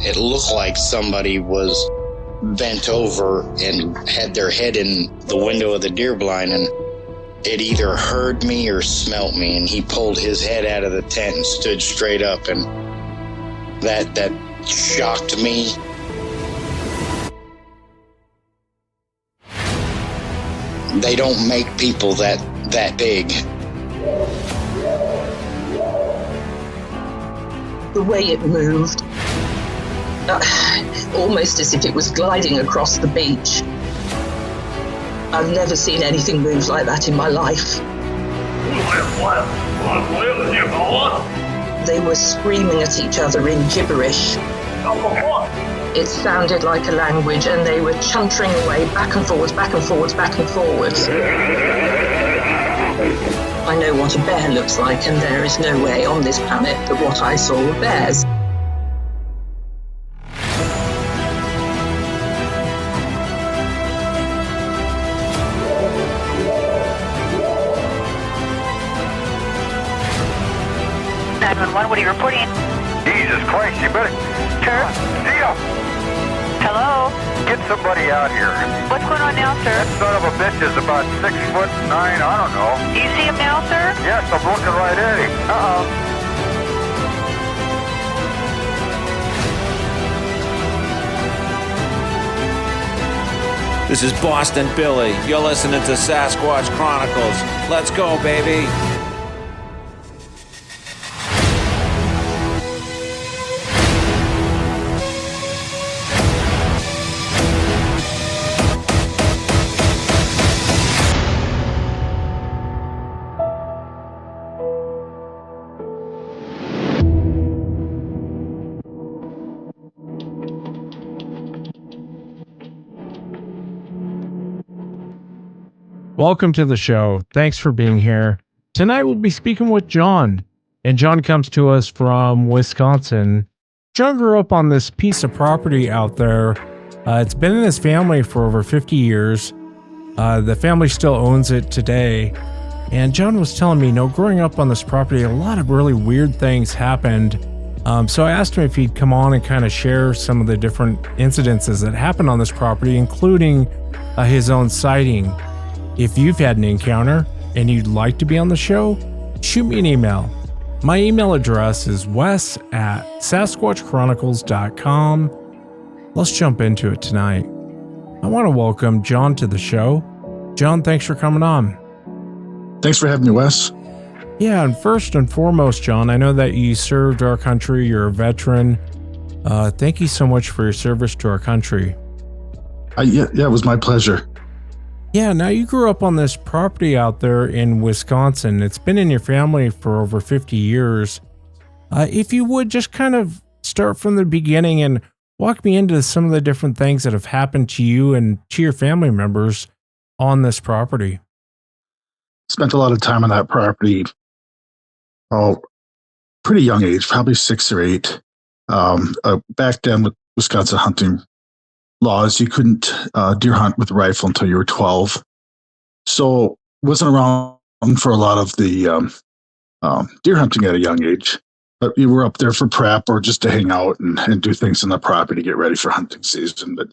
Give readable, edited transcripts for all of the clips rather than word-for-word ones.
It looked like somebody was bent over and had their head in the window of the deer blind, and it either heard me or smelt me, and he pulled his head out of the tent and stood straight up, and that shocked me. They don't make people that big. The way it moved, almost as if it was gliding across the beach. I've never seen anything move like that in my life. They were screaming at each other in gibberish. It sounded like a language, and they were chuntering away back and forwards, back and forwards, back and forwards. I know what a bear looks like, and there is no way on this planet that what I saw were bears. What are you reporting? Jesus Christ, you better... Sir? See ya! Hello? Get somebody out here. What's going on now, sir? That son of a bitch is about 6'9", I don't know. Do you see him now, sir? Yes, I'm looking right at him. Uh-oh. This is Boston Billy. You're listening to Sasquatch Chronicles. Let's go, baby. Welcome to the show. Thanks for being here. Tonight we'll be speaking with John, and John comes to us from Wisconsin. John grew up on this piece of property out there. It's been in his family for over 50 years. The family still owns it today. And John was telling me, growing up on this property, a lot of really weird things happened. So I asked him if he'd come on and kind of share some of the different incidences that happened on this property, including his own sighting. If you've had an encounter and you'd like to be on the show, shoot me an email. My email address is wes@sasquatchchronicles.com. Let's jump into it tonight. I want to welcome John to the show. John, thanks for coming on. Thanks for having me, Wes. Yeah, and first and foremost, John, I know that you served our country. You're a veteran. Thank you so much for your service to our country. Yeah, it was my pleasure. Yeah, now you grew up on this property out there in Wisconsin. It's been in your family for over 50 years. If you would just kind of start from the beginning and walk me into some of the different things that have happened to you and to your family members on this property. Spent a lot of time on that property. Pretty young age, probably 6 or 8. Back then with Wisconsin hunting laws, you couldn't deer hunt with a rifle until you were 12. So wasn't around for a lot of the deer hunting at a young age. But we were up there for prep or just to hang out and do things on the property to get ready for hunting season. But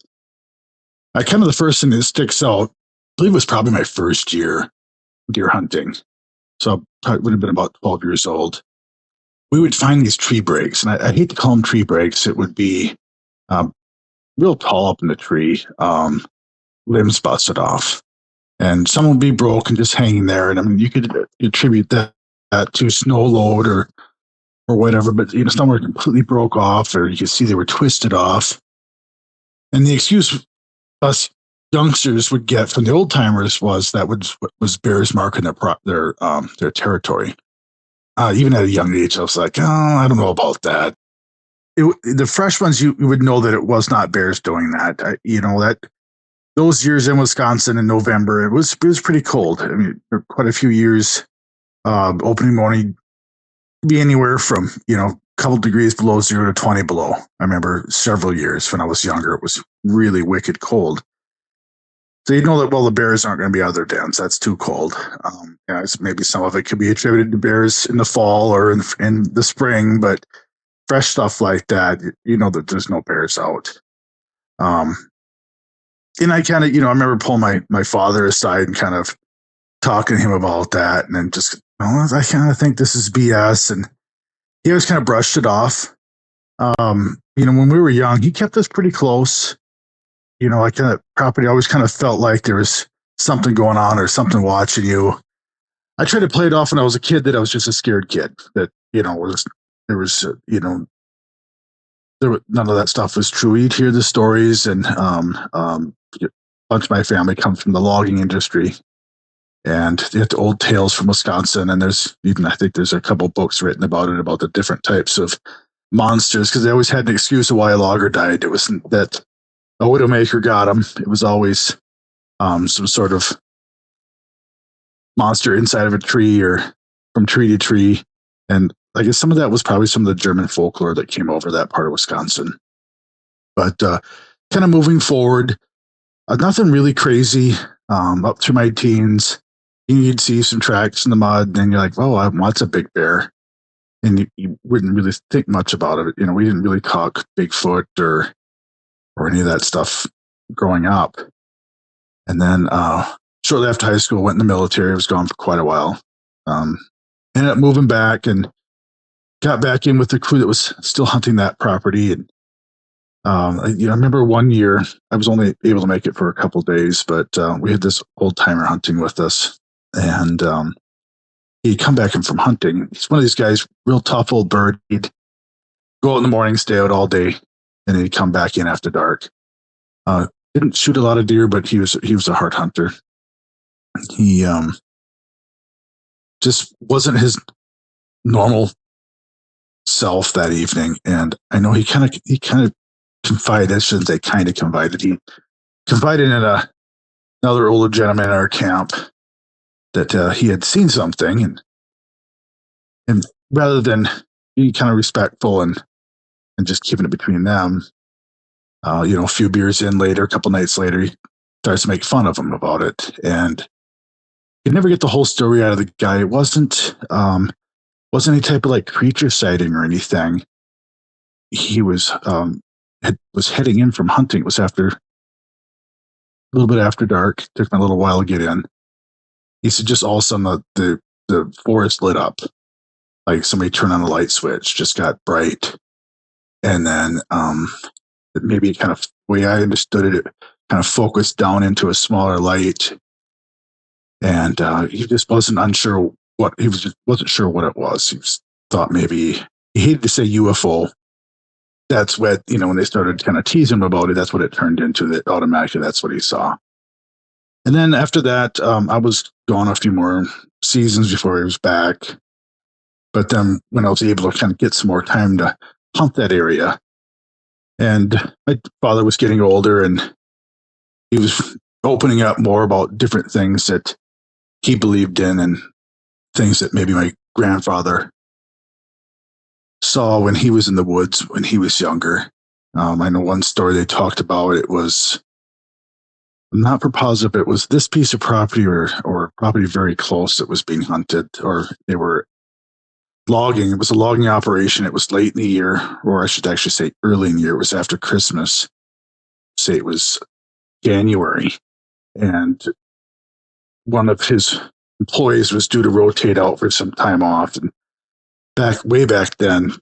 the first thing that sticks out, I believe it was probably my first year deer hunting. So I would have been about 12 years old. We would find these tree breaks, and I hate to call them tree breaks. It would be real tall up in the tree, limbs busted off, and some would be broken just hanging there. And I mean, you could attribute that to snow load or whatever, but some were completely broke off, or you could see they were twisted off. And the excuse us youngsters would get from the old timers was that was bears marking their territory. Even at a young age, I was like, I don't know about that. The fresh ones, you would know that it was not bears doing that. That those years in Wisconsin in November, it was pretty cold. I mean, for quite a few years, opening morning be anywhere from a couple degrees below 0 to 20 below. I remember several years when I was younger, it was really wicked cold. So you know that the bears aren't going to be out of their dens. That's too cold. Maybe some of it could be attributed to bears in the fall or in the spring, but fresh stuff like that, you know that there's no bears out. And I kind of, I remember pulling my father aside and kind of talking to him about that, and then just, I kind of think this is BS, and he always kind of brushed it off. When we were young, he kept us pretty close. I kind of property always kind of felt like there was something going on or something watching you. I tried to play it off when I was a kid that I was just a scared kid. That there was none of that stuff was true. You'd hear the stories, and a bunch of my family comes from the logging industry, and they have the old tales from Wisconsin. And I think there's a couple books written about it, about the different types of monsters, because they always had an excuse of why a logger died. It wasn't that a widowmaker got him. It was always some sort of monster inside of a tree or from tree to tree. And I guess some of that was probably some of the German folklore that came over that part of Wisconsin. But kind of moving forward, nothing really crazy up through my teens. You'd see some tracks in the mud, and you're like, oh, that's a big bear. And you wouldn't really think much about it. We didn't really talk Bigfoot or any of that stuff growing up. And then shortly after high school, went in the military. I was gone for quite a while. Ended up moving back and got back in with the crew that was still hunting that property. And I remember one year I was only able to make it for a couple of days, but we had this old timer hunting with us, and he'd come back in from hunting. He's one of these guys, real tough old bird. He'd go out in the morning, stay out all day, and then he'd come back in after dark. Didn't shoot a lot of deer, but he was a heart hunter. He just wasn't his normal self that evening, and I know he kind of confided. I shouldn't say kind of confided. He confided in another older gentleman in our camp that he had seen something, and rather than being kind of respectful and just keeping it between them, a few beers in later, a couple nights later, he starts to make fun of him about it, and you never get the whole story out of the guy. It wasn't any type of like creature sighting or anything. He was heading in from hunting. It was a little bit after dark. Took me a little while to get in. He said just all of a sudden the forest lit up, like somebody turned on a light switch, just got bright. And then maybe kind of the way I understood it kind of focused down into a smaller light. And he just wasn't sure what it was. He thought maybe, he hated to say UFO. That's what, when they started kind of teasing him about it, that's what it turned into, that automatically that's what he saw. And then after that, I was gone a few more seasons before he was back. But then when I was able to kind of get some more time to hunt that area, and my father was getting older, and he was opening up more about different things that he believed in and things that maybe my grandfather saw when he was in the woods when he was younger. I know one story they talked about, it was, I'm not positive, it was this piece of property or property very close that was being hunted, or they were logging. It was a logging operation. It was late in the year, or I should actually say early in the year. It was after Christmas. Say it was January. And one of his employees was due to rotate out for some time off. And way back then,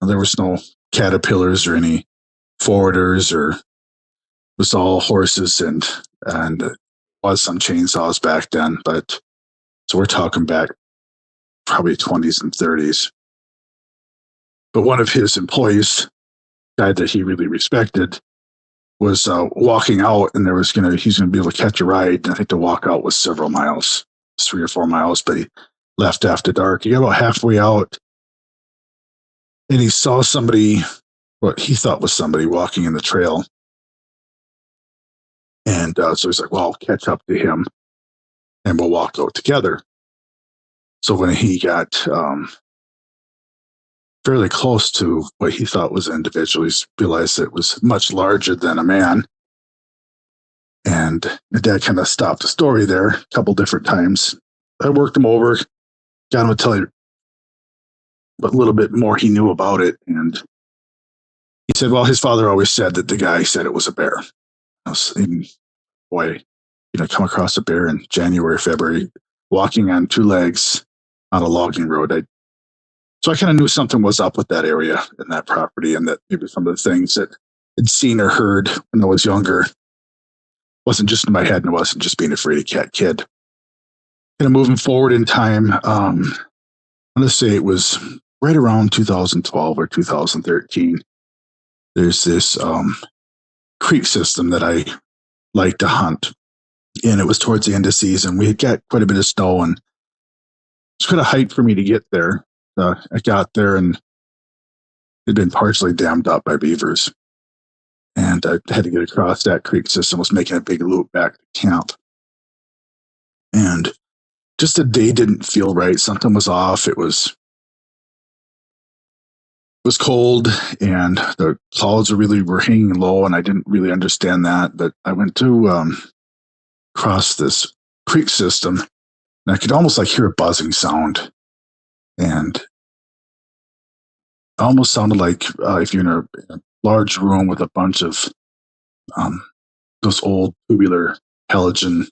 there was no Caterpillars or any forwarders, or it was all horses and was some chainsaws back then. But so we're talking back probably 20s and 30s. But one of his employees, guy that he really respected, was walking out, and he's going to be able to catch a ride. And I think the walk out was several miles, 3 or 4 miles, but he left after dark. He got about halfway out, and he saw somebody, what he thought was somebody, walking in the trail. And so he's like, well, I'll catch up to him and we'll walk out together. So when he got fairly close to what he thought was an individual, he realized it was much larger than a man. And that kind of stopped the story there a couple different times. I worked him over, got him to tell but a little bit more he knew about it. And he said, well, his father always said that the guy said it was a bear. I was thinking, boy, come across a bear in January, February, walking on two legs on a logging road. So I kind of knew something was up with that area and that property, and that maybe some of the things that I'd seen or heard when I was younger wasn't just in my head, and it wasn't just being a fraidy cat kid. Kind of moving forward in time, I'm going to say it was right around 2012 or 2013. There's this creek system that I like to hunt, and it was towards the end of season. We had got quite a bit of snow, and it's quite a hike for me to get there. I got there, and it had been partially dammed up by beavers, and I had to get across that creek system. Was making a big loop back to camp, and just the day didn't feel right. Something was off. It was cold, and the clouds were hanging low, and I didn't really understand that. But I went to cross this creek system, and I could almost hear a buzzing sound, and it almost sounded like if you're in a large room with a bunch of those old tubular halogen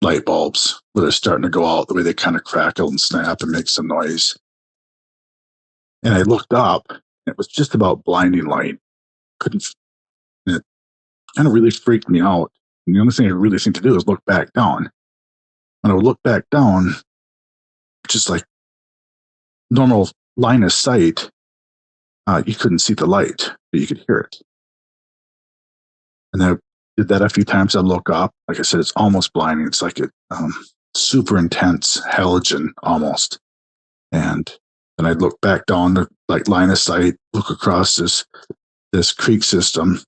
light bulbs where they're starting to go out, the way they kind of crackle and snap and make some noise. And I looked up, and it was just about blinding light. And it kind of really freaked me out. And the only thing I really think to do is look back down. When I would look back down, just like normal line of sight, you couldn't see the light, but you could hear it. And I did that a few times. I look up. Like I said, it's almost blinding. It's like a super intense halogen almost. And then I'd look back down the line of sight, look across this creek system,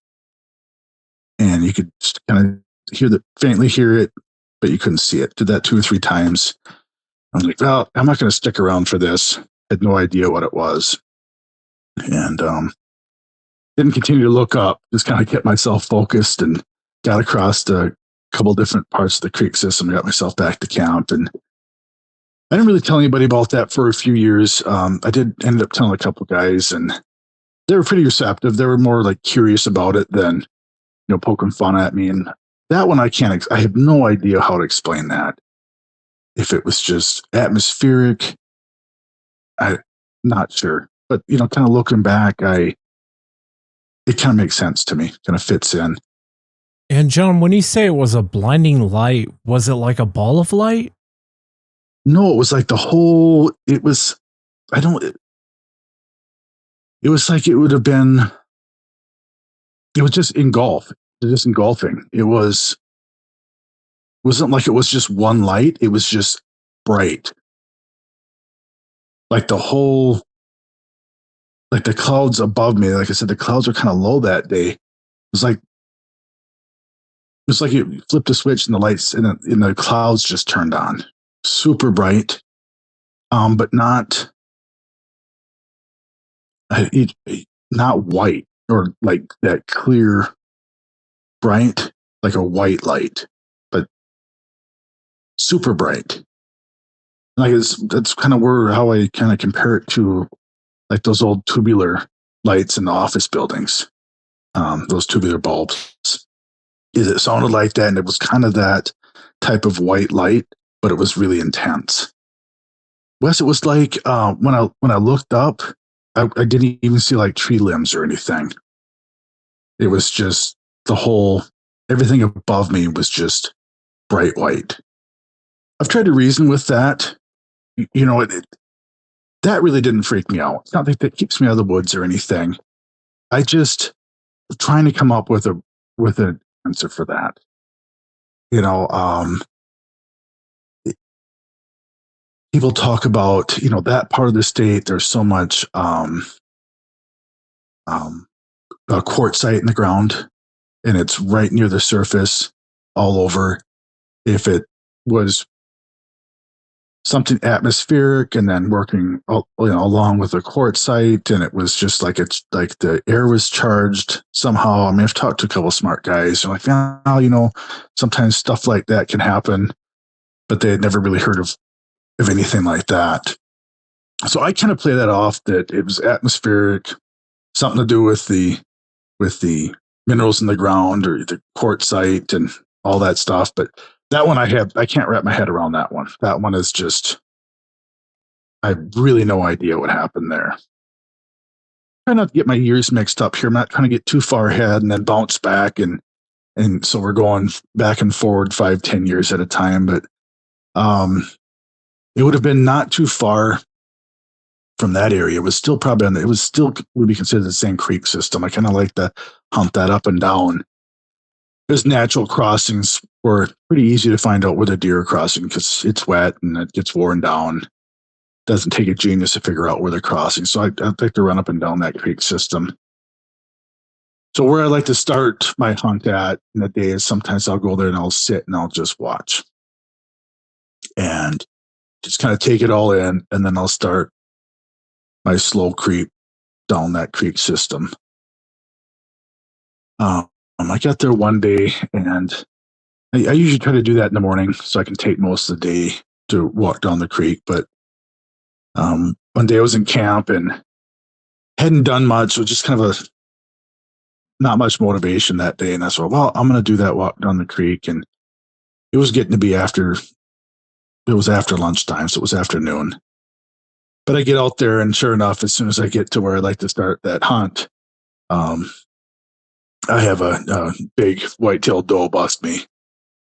and you could kind of faintly hear it, but you couldn't see it. Did that 2 or 3 times. I was like, well, I'm not going to stick around for this. Had no idea what it was. And didn't continue to look up, just kind of kept myself focused and got across a couple different parts of the creek system, got myself back to camp. And I didn't really tell anybody about that for a few years. I did end up telling a couple guys, and they were pretty receptive. They were more curious about it than, poking fun at me. And that one, I have no idea how to explain that. If it was just atmospheric, I'm not sure. But, kind of looking back, it kind of makes sense to me, kind of fits in. And John, when you say it was a blinding light, was it like a ball of light? No, it was like the whole, it was like it would have been, it was just engulfing. It wasn't like it was just one light. It was just bright. Like the whole, the clouds above me, like I said, the clouds were kind of low that day. It was like you flipped a switch and the lights and the clouds just turned on. Super bright, but not white or like that clear, bright, like a white light, but super bright. That's kind of how I kind of compare it to like those old tubular lights in the office buildings, those tubular bulbs. It sounded like that, and it was kind of that type of white light, but it was really intense. Wes, it was like when I looked up, I didn't even see tree limbs or anything. It was just everything above me was just bright white. I've tried to reason with that. That really didn't freak me out. It's not like that keeps me out of the woods or anything. I just was trying to come up with an answer for that. People talk about, that part of the state, there's so much quartzite in the ground, and it's right near the surface all over. If it was something atmospheric and then working along with the quartzite, and it was just it's like the air was charged somehow. I mean, I've talked to a couple of smart guys who are like, sometimes stuff like that can happen, but they had never really heard of anything like that. So I kind of play that off that it was atmospheric, something to do with the minerals in the ground or the quartzite and all that stuff. But that one I can't wrap my head around that one. That one is just, I have really no idea what happened there. Try not to get my years mixed up here. I'm not trying to get too far ahead and then bounce back. And so we're going back and forward 5-10 years at a time. But it would have been not too far from that area. It was still probably it was still would be considered the same creek system. I kind of like to hunt that up and down. There's natural crossings were pretty easy to find out where the deer are crossing because it's wet and it gets worn down. Doesn't take a genius to figure out where they're crossing. So I like to run up and down that creek system. So where I like to start my hunt at in the day is sometimes I'll go there and I'll sit and I'll just watch and just kind of take it all in, and then I'll start my slow creep down that creek system. I got there one day, and I usually try to do that in the morning so I can take most of the day to walk down the creek. But one day I was in camp and hadn't done much, so just kind of not much motivation that day. And I thought, well, I'm going to do that walk down the creek. And it was getting to be after lunchtime, so it was afternoon. But I get out there, and sure enough, as soon as I get to where I'd like to start that hunt, I have a big white-tailed doe bust me.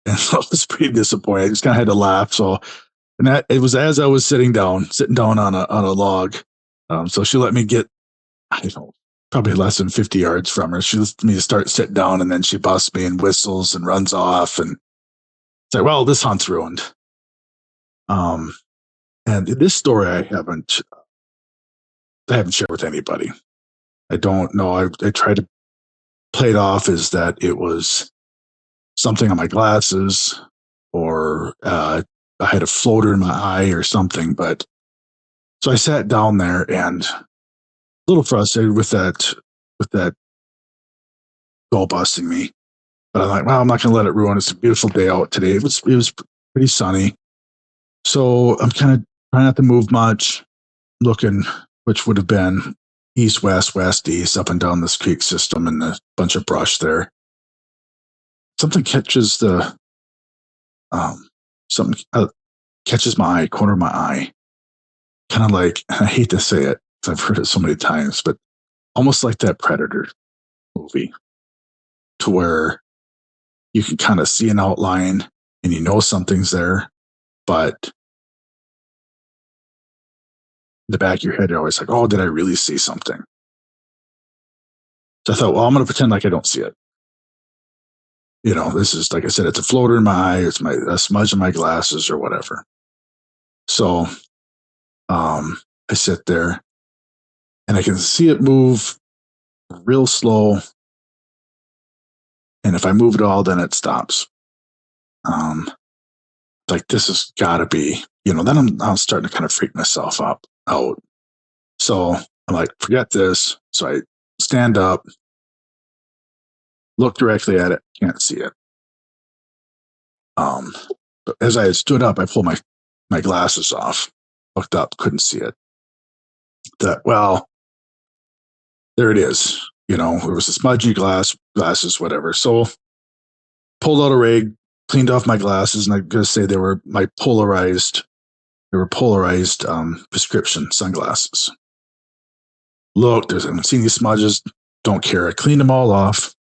And so I was pretty disappointed. I just kind of had to laugh. And it was as I was sitting down on a log. So she let me get, I don't know, probably less than 50 yards from her. She let me start sitting down, and then she busts me and whistles and runs off. And it's like, well, this hunt's ruined. And this story I haven't shared with anybody. I don't know. I tried to play it off as that it was something on my glasses, or I had a floater in my eye or something. But so I sat down there and a little frustrated with that doe busting me. But I'm like, well, I'm not going to let it ruin. It's a beautiful day out today. It was pretty sunny. So I'm kind of trying not to move much, looking, which would have been east, west, west, east, up and down this creek system and a bunch of brush there. Something catches catches my eye, corner of my eye. Kind of like, I hate to say it because I've heard it so many times, but almost like that Predator movie, to where you can kind of see an outline and you know something's there, but in the back of your head, you're always like, oh, did I really see something? So I thought, well, I'm going to pretend like I don't see it. You know, this is, like I said, it's a floater in my eye, it's a smudge in my glasses or whatever. So I sit there and I can see it move real slow. And if I move at all, then it stops. Like, this has got to be, then I'm starting to kind of freak myself out. So I'm like, forget this. So I stand up, look directly at it, can't see it. But as I stood up, I pulled my glasses off, looked up, couldn't see it. Well, there it is. It was a smudgy glasses, whatever. So pulled out a rig, cleaned off my glasses, and I'm going to say they were polarized prescription sunglasses. Look, I haven't seen these smudges, don't care. I cleaned them all off,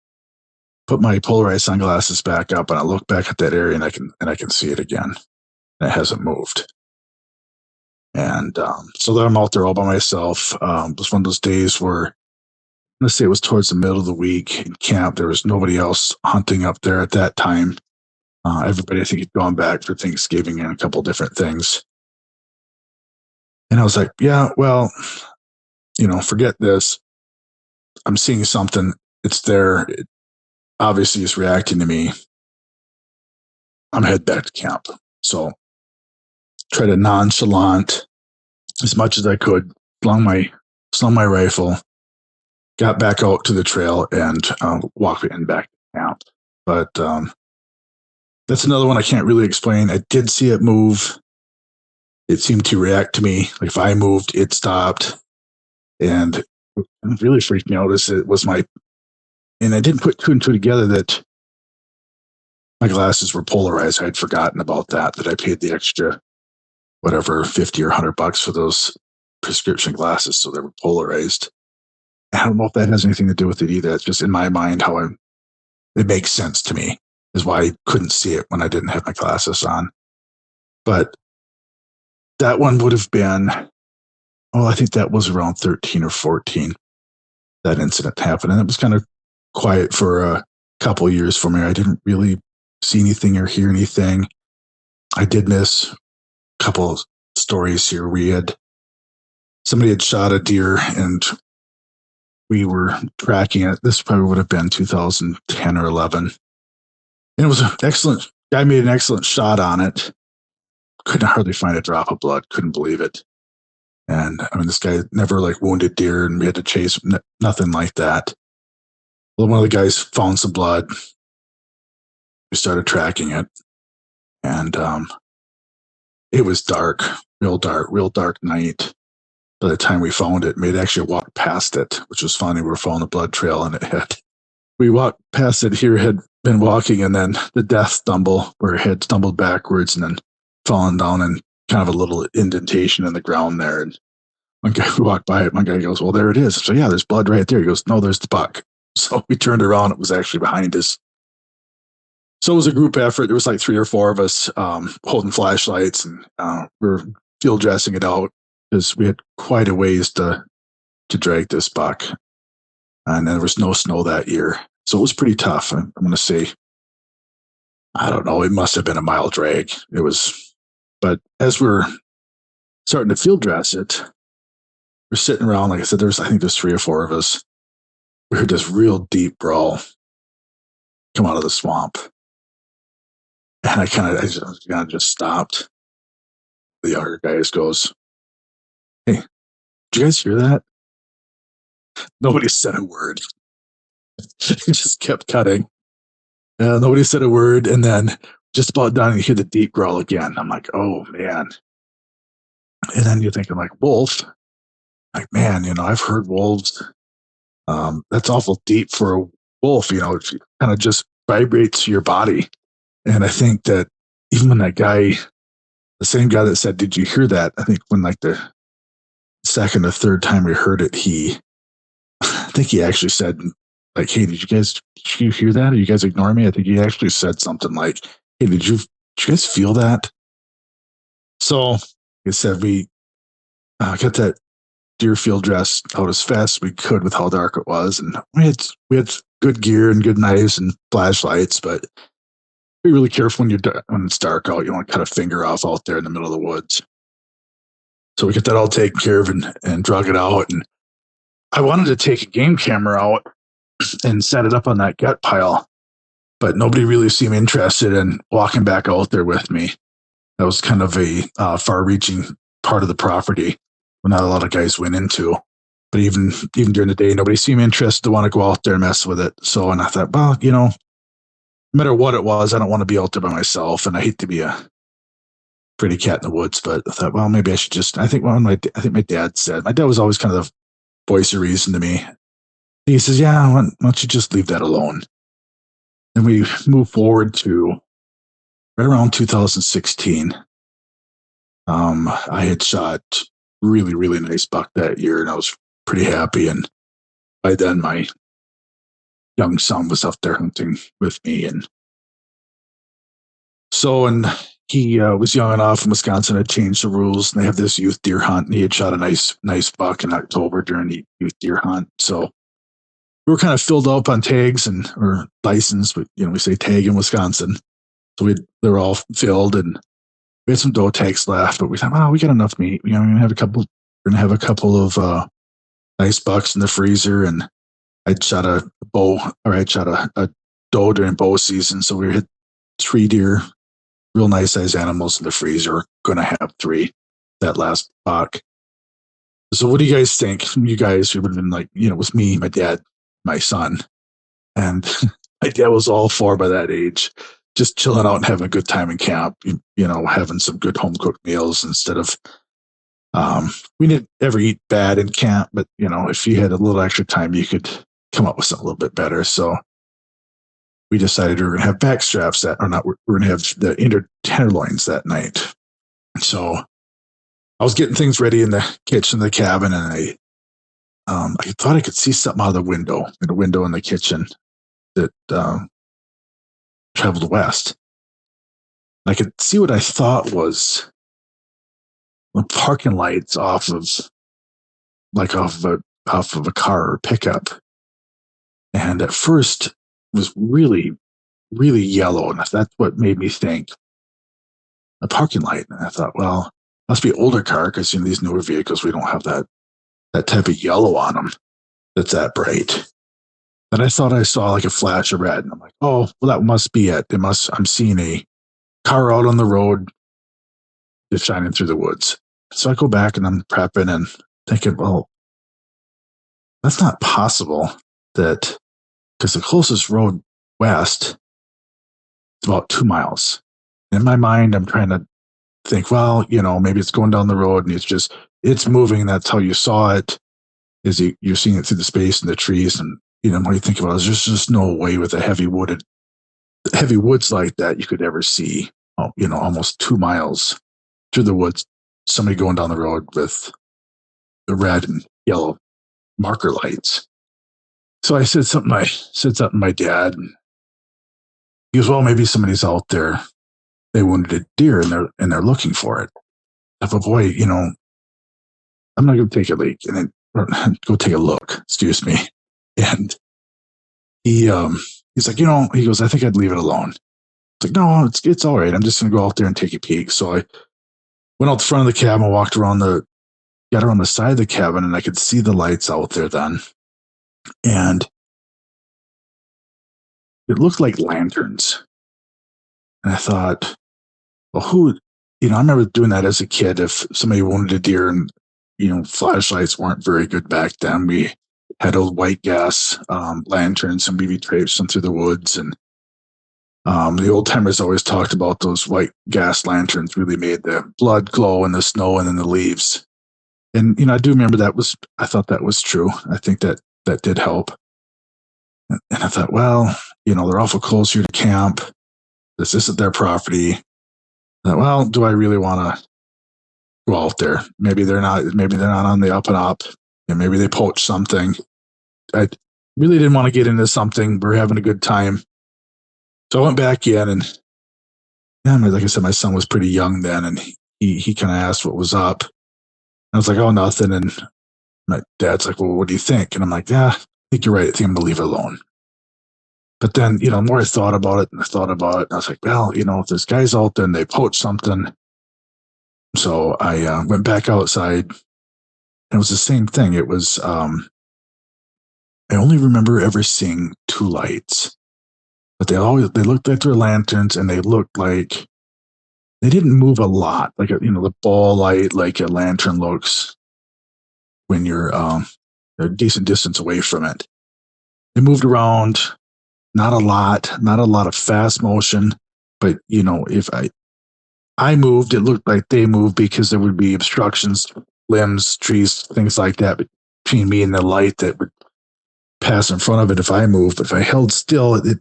put my polarized sunglasses back up, and I look back at that area and I can see it again. And it hasn't moved. And so then I'm out there all by myself. It was one of those days where, let's say it was towards the middle of the week in camp. There was nobody else hunting up there at that time. Everybody, I think, had gone back for Thanksgiving and a couple different things. And I was like, yeah, well, forget this. I'm seeing something. It's there. It obviously is reacting to me. I'm head back to camp. So try to nonchalant as much as I could, slung my rifle, got back out to the trail, and walked in back to camp. But that's another one I can't really explain. I did see it move. it seemed to react to me. Like if I moved, it stopped. And it really freaked me out as it was and I didn't put two and two together that my glasses were polarized. I'd forgotten about that I paid the extra, whatever, 50 or $100 for those prescription glasses. So they were polarized. I don't know if that has anything to do with it either. It's just in my mind it makes sense to me is why I couldn't see it when I didn't have my glasses on. But that one would have been, I think that was around 13 or 14, that incident happened. And it was kind of quiet for a couple of years for me. I didn't really see anything or hear anything. I did miss a couple of stories here. Somebody had shot a deer and we were tracking it. This probably would have been 2010 or 11. And it was an excellent, guy made an excellent shot on it. Couldn't hardly find a drop of blood. Couldn't believe it. And I mean, this guy never like wounded deer and we had to chase, nothing like that. Well, one of the guys found some blood. We started tracking it. And it was dark, real dark night. By the time we found it, we'd actually walked past it, which was funny. We were following the blood trail and we walked past it here, had been walking, and then the death stumble where it had stumbled backwards and then fallen down and kind of a little indentation in the ground there. And one guy who walked by it, one guy goes, well, there it is. So yeah, there's blood right there. He goes, no, there's the buck. So we turned around. It was actually behind us. So it was a group effort. There was like 3 or 4 of us holding flashlights and we were field dressing it out because we had quite a ways to drag this buck. And there was no snow that year. So it was pretty tough. I'm going to say, I don't know, it must have been a mile drag. It was, but as we're starting to field dress it, we're sitting around, like I said, I think there's 3 or 4 of us. We heard this real deep growl come out of the swamp. And I kind of just stopped. The younger guy just goes, hey, did you guys hear that? Nobody said a word. He just kept cutting. Nobody said a word. And then just about done, you hear the deep growl again. I'm like, oh, man. And then you're thinking like, wolf. Like, man, I've heard wolves. That's awful deep for a wolf. It kind of just vibrates your body. And I think that even when the same guy that said, did you hear that? I think when like the second or third time we heard it, I think he actually said like, hey, did you hear that? Are you guys ignoring me? I think he actually said something like, hey, did you guys feel that? So like I said, we got that deer field dress out as fast as we could with how dark it was. And we had good gear and good knives and flashlights, but be really careful when it's dark out. You don't want to cut a finger off out there in the middle of the woods. So we get that all taken care of and drug it out. And I wanted to take a game camera out and set it up on that gut pile, but nobody really seemed interested in walking back out there with me. That was kind of a far-reaching part of the property where not a lot of guys went into. But even during the day, nobody seemed interested to want to go out there and mess with it. So, and I thought, well, no matter what it was, I don't want to be out there by myself, and I hate to be a pretty cat in the woods. But I thought, well, maybe I should just. I think my dad said, my dad was always kind of the voice of reason to me. He says, yeah, why don't you just leave that alone? And we move forward to right around 2016. I had shot really, really nice buck that year, and I was pretty happy. And by then, my young son was up there hunting with me, and he was young enough. In Wisconsin had changed the rules, and they have this youth deer hunt, and he had shot a nice buck in October during the youth deer hunt. So we were kind of filled up on tags or license, but we say tag in Wisconsin. So they were all filled, and we had some doe tags left, but we thought, we got enough meat. We're gonna have a couple of nice bucks in the freezer, and I'd shot a doe during bow season, so we hit 3 deer, real nice size animals in the freezer. We're gonna have 3 that last buck. So what do you guys think? You guys would have been like, it was me, my dad, my son, and my dad was all 4 by that age. just chilling out and having a good time in camp, having some good home cooked meals instead of, we didn't ever eat bad in camp, but if you had a little extra time, you could come up with something a little bit better. So we decided we were going to have back straps we're going to have the inner tenderloins that night. So I was getting things ready in the kitchen, the cabin, and I thought I could see something out of the window in the kitchen that traveled west. And I could see what I thought was the parking lights off of a car or pickup. And at first it was really, really yellow, and that's what made me think a parking light. And I thought, well, must be an older car, because these newer vehicles, we don't have that type of yellow on them that's that bright. Then I thought I saw like a flash of red, and I'm like, oh, well, that must be it. I'm seeing a car out on the road just shining through the woods. So I go back and I'm prepping and thinking, well, that's not possible, because the closest road west is about 2 miles. In my mind, I'm trying to think, well, maybe it's going down the road and it's moving. That's how you saw it, is you're seeing it through the space and the trees. And, when you think about it, there's just no way with a heavy woods like that you could ever see, almost 2 miles through the woods, somebody going down the road with the red and yellow marker lights. So I said something to my dad, and he goes, well, maybe somebody's out there. They wounded a deer and they're looking for it. I thought, boy, I'm not going to take a leak and then go take a look. Excuse me. And he's like, he goes, I think I'd leave it alone. It's like, no, it's all right. I'm just going to go out there and take a peek. So I went out the front of the cabin, got around the side of the cabin, and I could see the lights out there then. And it looked like lanterns. And I thought, well, I remember doing that as a kid. If somebody wounded a deer and, flashlights weren't very good back then, we had old white gas lanterns, and we'd be traipsing through the woods. And the old timers always talked about those white gas lanterns really made the blood glow in the snow and in the leaves. And, I do remember I thought that was true. I think that did help. And I thought, well, they're awful close here to camp. This isn't their property. I thought, well, do I really want to go out there? Maybe they're not on the up and up. And maybe they poached something. I really didn't want to get into something. We're having a good time. So I went back in, and like I said, my son was pretty young then, and he kind of asked what was up. I was like, oh, nothing. And my dad's like, well, what do you think? And I'm like, yeah, I think you're right. I think I'm going to leave it alone. But then, the more I thought about it, and I was like, well, if there's guys out there and they poached something. So I went back outside, and it was the same thing. It was, I only remember ever seeing 2 lights, but they looked like their lanterns, and they looked like they didn't move a lot, like the ball light, like a lantern looks when you're a decent distance away from it. They moved around, not a lot of fast motion, but if I moved, it looked like they moved, because there would be obstructions, limbs, trees, things like that between me and the light that would pass in front of it if I moved. But if I held still, it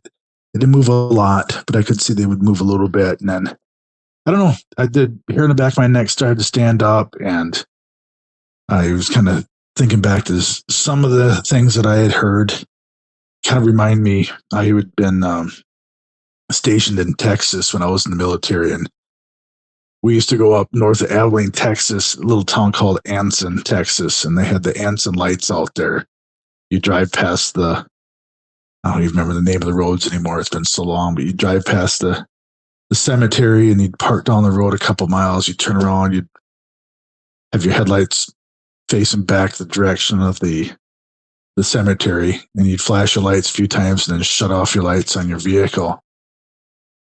didn't move a lot, but I could see they would move a little bit. And then, I don't know, hair in the back of my neck started to stand up, and I was kind of thinking back to some of the things that I had heard. Kind of remind me, I had been stationed in Texas when I was in the military, and we used to go up north of Abilene, Texas, a little town called Anson, Texas, and they had the Anson lights out there. You drive past I don't even remember the name of the roads anymore. It's been so long, but you drive past the cemetery, and you'd park down the road a couple miles. You turn around, you'd have your headlights facing back the direction of the cemetery, and you'd flash your lights a few times and then shut off your lights on your vehicle.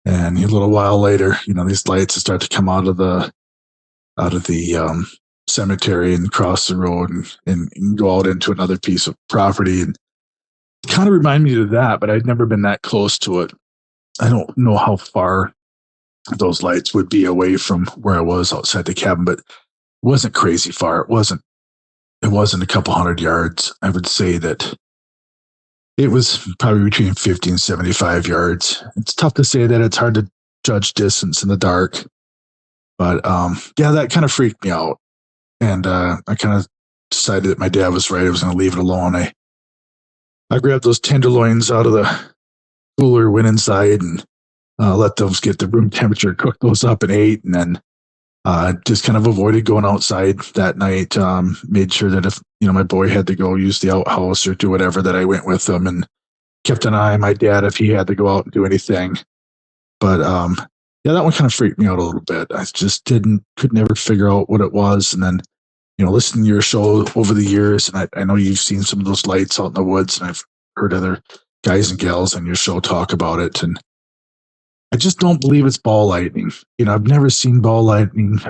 And a little while later, these lights would start to come out of the cemetery and cross the road and go out into another piece of property. And it kind of reminded me of that, but I'd never been that close to it. I don't know how far those lights would be away from where I was outside the cabin, but it wasn't crazy far. It wasn't a couple hundred yards. I would say that it was probably between 50 and 75 yards. It's tough to say that. It's hard to judge distance in the dark. But yeah, that kind of freaked me out. And I kind of decided that my dad was right. I was going to leave it alone. I grabbed those tenderloins out of the cooler, went inside and let those get the room temperature, cooked those up and ate. And then just kind of avoided going outside that night. Made sure that if, my boy had to go use the outhouse or do whatever, that I went with him and kept an eye on my dad if he had to go out and do anything. But yeah, that one kind of freaked me out a little bit. I just could never figure out what it was. And then, listening to your show over the years, and I know you've seen some of those lights out in the woods, and I've heard other guys and gals on your show talk about it. And I just don't believe it's ball lightning. I've never seen ball lightning.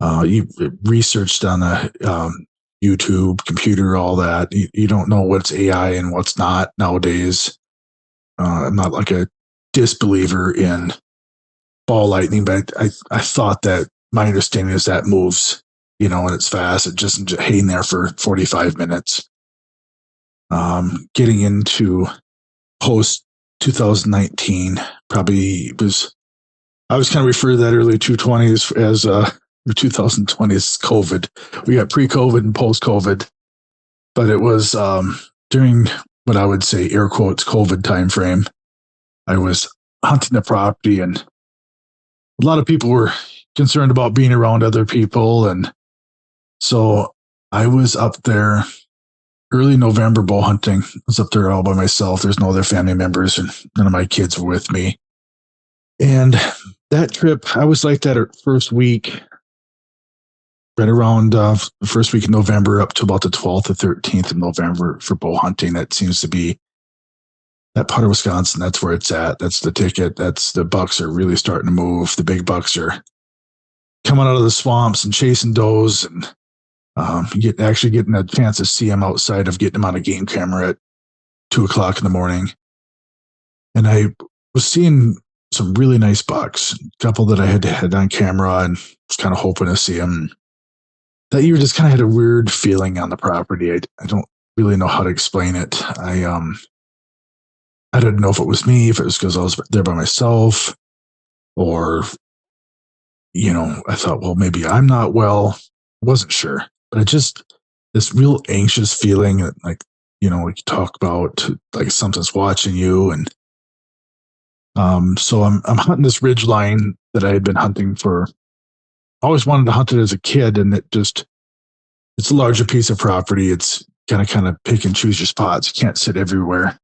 You researched on the YouTube, computer, all that. You don't know what's AI and what's not nowadays. I'm not like a disbeliever in ball lightning, but I thought that my understanding is that moves, and it's fast. It just hanging there for 45 minutes. Getting into post 2019, probably I was kind of referred to that early 2020s as 2020 is COVID. We got pre-COVID and post-COVID, but it was during what I would say air quotes COVID timeframe. I was hunting the property, and a lot of people were concerned about being around other people, and so I was up there early November bow hunting. I was up there all by myself. There's no other family members, and none of my kids were with me. And that trip, I was like that first week, right around the first week in November up to about the 12th or 13th of November for bow hunting. That seems to be that part of Wisconsin. That's where it's at. That's the ticket. That's the bucks are really starting to move. The big bucks are coming out of the swamps and chasing does, and actually getting a chance to see them outside of getting them on a game camera at 2:00 in the morning. And I was seeing some really nice bucks, a couple that I had on camera, and was kind of hoping to see them. That year just kind of had a weird feeling on the property. I don't really know how to explain it. I didn't know if it was me, if it was because I was there by myself, or, I thought, well, maybe I'm not well. I wasn't sure. But it just, this real anxious feeling that, like you talk about, like something's watching you. And so I'm hunting this ridge line that I had been hunting for. I always wanted to hunt it as a kid, and it's a larger piece of property. It's kind of pick and choose your spots. You can't sit everywhere.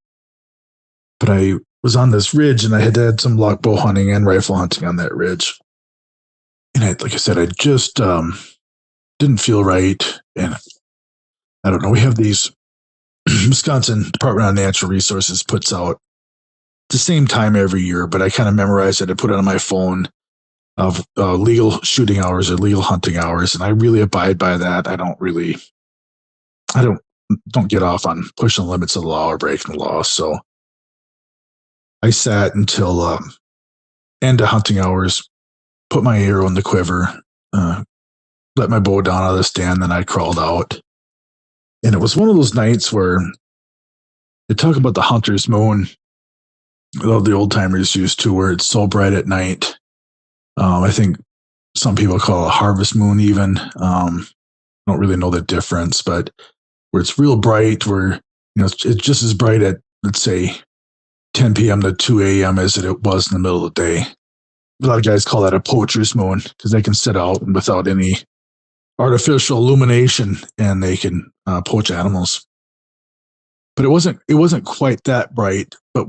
But I was on this ridge, and I had some luck bow hunting and rifle hunting on that ridge. And like I said, I just didn't feel right. And I don't know, we have these Wisconsin Department of Natural Resources puts out the same time every year, but I kind of memorized it. I put it on my phone of legal shooting hours or legal hunting hours. And I really abide by that. I don't get off on pushing the limits of the law or breaking the law. So I sat until end of hunting hours, put my arrow in the quiver, let my bow down out of the stand, then I crawled out. And it was one of those nights where they talk about the hunter's moon, the old timers used to, where it's so bright at night. I think some people call it a harvest moon even. I don't really know the difference, but where it's real bright, where it's just as bright at, let's say, 10 p.m. to 2 a.m. as it was in the middle of the day. A lot of guys call that a poacher's moon because they can sit out and without any artificial illumination, and they can poach animals. But it wasn't quite that bright. But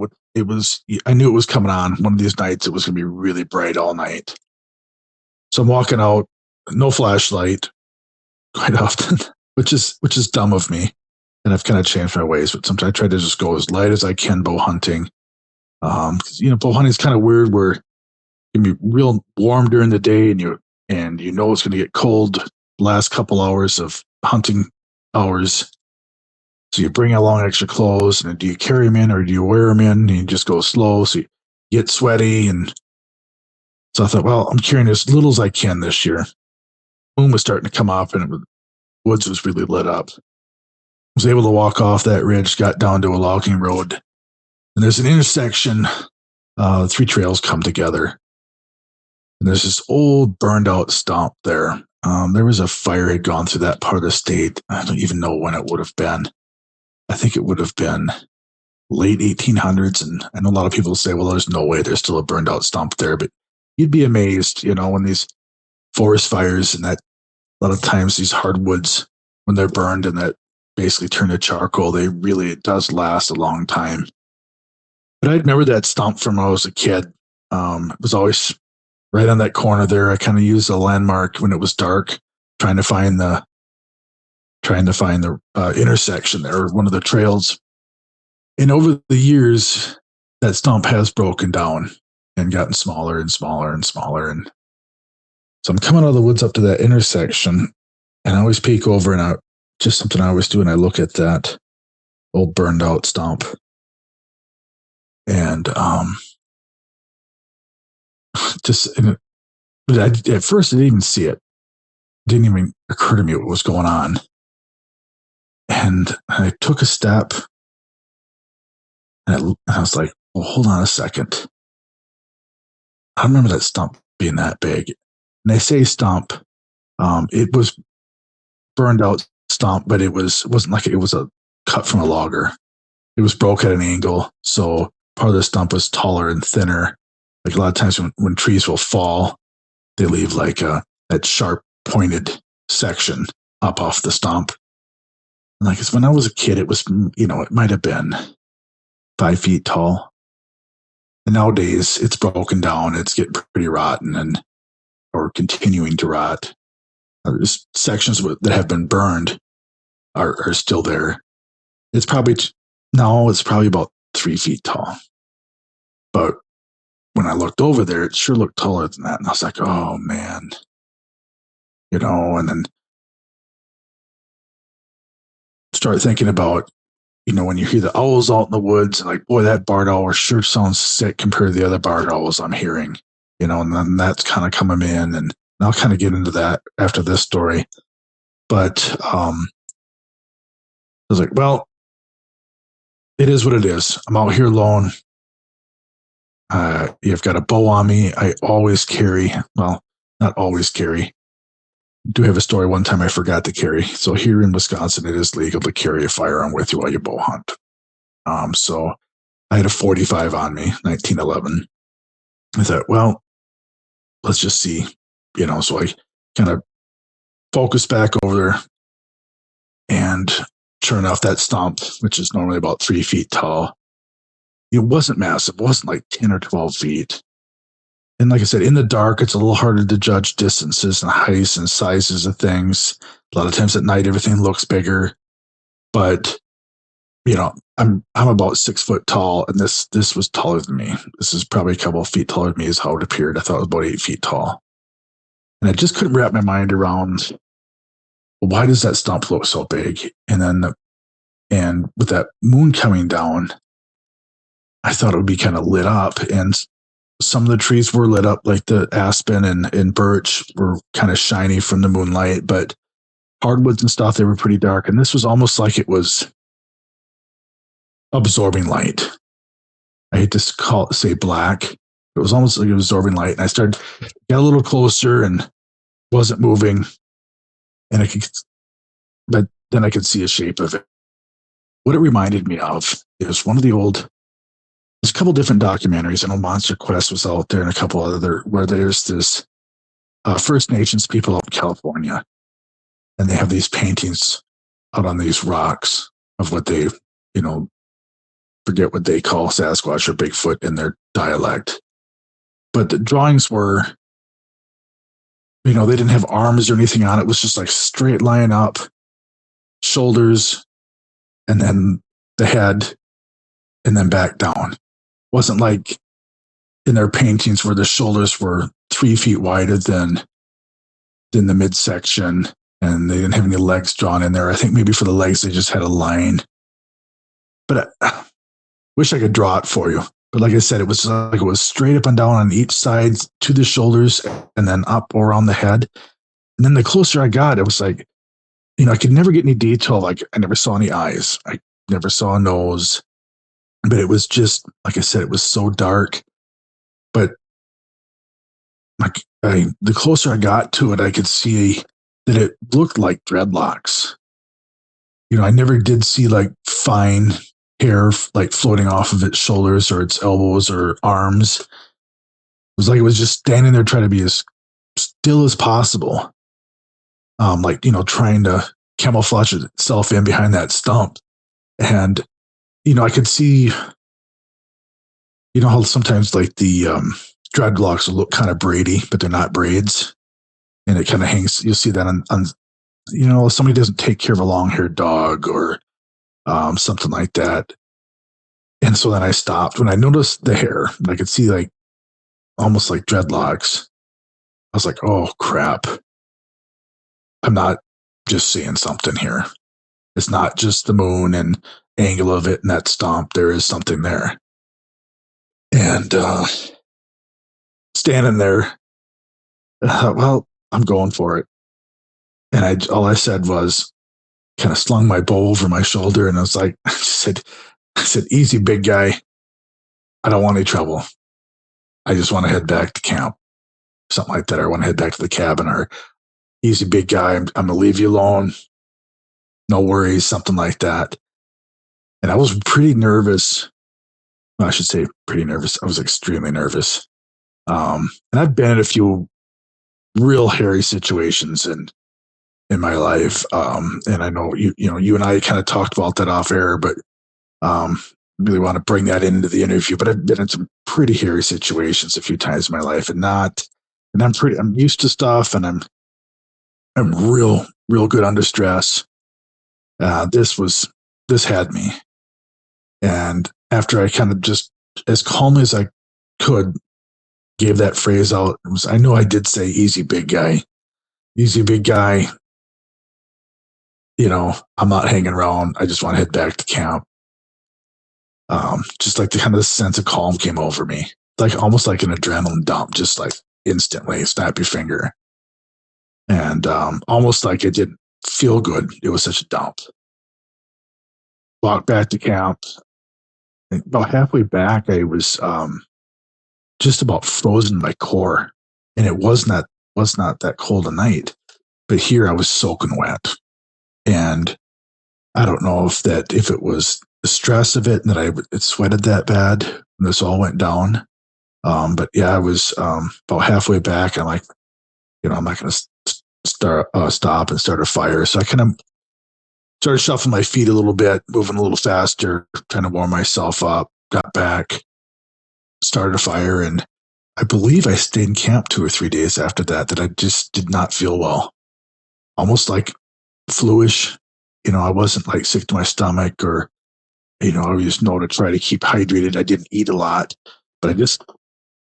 I knew it was coming on. One of these nights, it was going to be really bright all night. So I'm walking out, no flashlight, quite often, which is dumb of me. And I've kind of changed my ways. But sometimes I try to just go as light as I can bow hunting. Because bow hunting is kind of weird, where it can be real warm during the day, and it's going to get cold the last couple hours of hunting hours. So you bring along extra clothes, and do you carry them in or do you wear them in? And you just go slow, so you get sweaty. And so I thought, well, I'm carrying as little as I can this year. Moon was starting to come up, and the woods was really lit up. I was able to walk off that ridge, got down to a logging road, and there's an intersection. 3 trails come together, and there's this old burned out stump there. There was a fire had gone through that part of the state. I don't even know when it would have been. I think it would have been late 1800s. And I know a lot of people say, well, there's no way there's still a burned out stump there. But you'd be amazed, when these forest fires and that a lot of times these hardwoods, when they're burned and that basically turn to charcoal, it does last a long time. But I remember that stump from when I was a kid. It was always right on that corner there. I kind of used a landmark when it was dark, trying to find the intersection there, or one of the trails. And over the years, that stump has broken down and gotten smaller and smaller and smaller. And so I'm coming out of the woods up to that intersection, and I always peek over, and just something I always do, and I look at that old burned out stump. And at first I didn't even see it. It didn't even occur to me what was going on. And I took a step, and I was like, well, hold on a second. I remember that stump being that big. And I say stump, it was burned out stump, but it wasn't like it was a cut from a logger. It was broke at an angle, so part of the stump was taller and thinner. Like a lot of times when trees will fall, they leave like that sharp pointed section up off the stump. And like, when I was a kid, it was, it might have been 5 feet tall. And nowadays it's broken down. It's getting pretty rotten or continuing to rot. There's sections that have been burned are still there. It's probably about 3 feet tall. But when I looked over there, it sure looked taller than that. And I was like, oh man, and then start thinking about, when you hear the owls out in the woods, and like, boy, that barred owl sure sounds sick compared to the other barred owls I'm hearing, and then that's kind of coming in, and I'll kind of get into that after this story. But I was like, well, it is what it is. I'm out here alone. You've got a bow on me. I always carry, well, not always carry. I do have a story one time I forgot to carry. So here in Wisconsin, it is legal to carry a firearm with you while you bow hunt. So I had a 45 on me, 1911. I thought, well, let's just see, so I kind of focused back over there, and sure enough, that stump, which is normally about 3 feet tall, it wasn't massive. It wasn't like 10 or 12 feet. And like I said, in the dark, it's a little harder to judge distances and heights and sizes of things. A lot of times at night, everything looks bigger. But, I'm about 6 foot tall, and this was taller than me. This is probably a couple of feet taller than me is how it appeared. I thought it was about 8 feet tall. And I just couldn't wrap my mind around, well, why does that stump look so big? And with that moon coming down, I thought it would be kind of lit up, and some of the trees were lit up, like the aspen and birch were kind of shiny from the moonlight, but hardwoods and stuff, they were pretty dark. And this was almost like it was absorbing light. I hate to say black. It was almost like it was absorbing light. And I got a little closer and wasn't moving. And but then I could see a shape of it. What it reminded me of is one of the there's a couple different documentaries. I know Monster Quest was out there and a couple other, where there's this First Nations people out in California, and they have these paintings out on these rocks of what they, forget what they call Sasquatch or Bigfoot in their dialect. But the drawings were, they didn't have arms or anything on it. It was just like straight line up, shoulders, and then the head, and then back down. It wasn't like in their paintings where the shoulders were 3 feet wider than the midsection, and they didn't have any legs drawn in there. I think maybe for the legs, they just had a line but I wish I could draw it for you. But like I said, it was like it was straight up and down on each side to the shoulders and then up around the head. And then the closer I got, it was like, I could never get any detail. Like I never saw any eyes. I never saw a nose. But it was just, like I said, it was so dark. But the closer I got to it, I could see that it looked like dreadlocks. I never did see like fine hair like floating off of its shoulders or its elbows or arms. It was like it was just standing there trying to be as still as possible. Trying to camouflage itself in behind that stump. And, I could see, how sometimes like the dreadlocks will look kind of braidy, but they're not braids. And it kind of hangs, you'll see that on somebody doesn't take care of a long-haired dog or something like that. And so then I stopped. When I noticed the hair, I could see like almost like dreadlocks. I was like, oh, crap. I'm not just seeing something here. It's not just the moon and angle of it and that stomp. There is something there. And standing there, well, I'm going for it. And all I said was, kind of slung my bow over my shoulder, and I was like, I said, easy, big guy. I don't want any trouble. I just want to head back to camp. Something like that. Or I want to head back to the cabin, or easy, big guy. I'm going to leave you alone. No worries, something like that. And I was pretty nervous. Well, I should say pretty nervous. I was extremely nervous. And I've been in a few real hairy situations in my life. And I know you and I kind of talked about that off air, but really want to bring that into the interview. But I've been in some pretty hairy situations a few times in my life, and I'm used to stuff, and I'm real good under stress. This had me. And after I kind of just as calmly as I could gave that phrase out, I know I did say easy, big guy. Easy, big guy. I'm not hanging around. I just want to head back to camp. Just like the kind of sense of calm came over me, like almost like an adrenaline dump, just like instantly, snap your finger. And almost like it didn't feel good. It was such a dump. Walked back to camp. And about halfway back, I was just about frozen in my core. And it was not that cold a night. But here I was soaking wet. And I don't know if it was the stress of it and that it sweated that bad when this all went down. But yeah, I was about halfway back. I'm like, I'm not going to stop and start a fire. So I kind of started shuffling my feet a little bit, moving a little faster, trying to warm myself up, got back, started a fire. And I believe I stayed in camp 2 or 3 days after that I just did not feel well. Almost fluish. I wasn't like sick to my stomach or, I just know to try to keep hydrated. I didn't eat a lot, but I just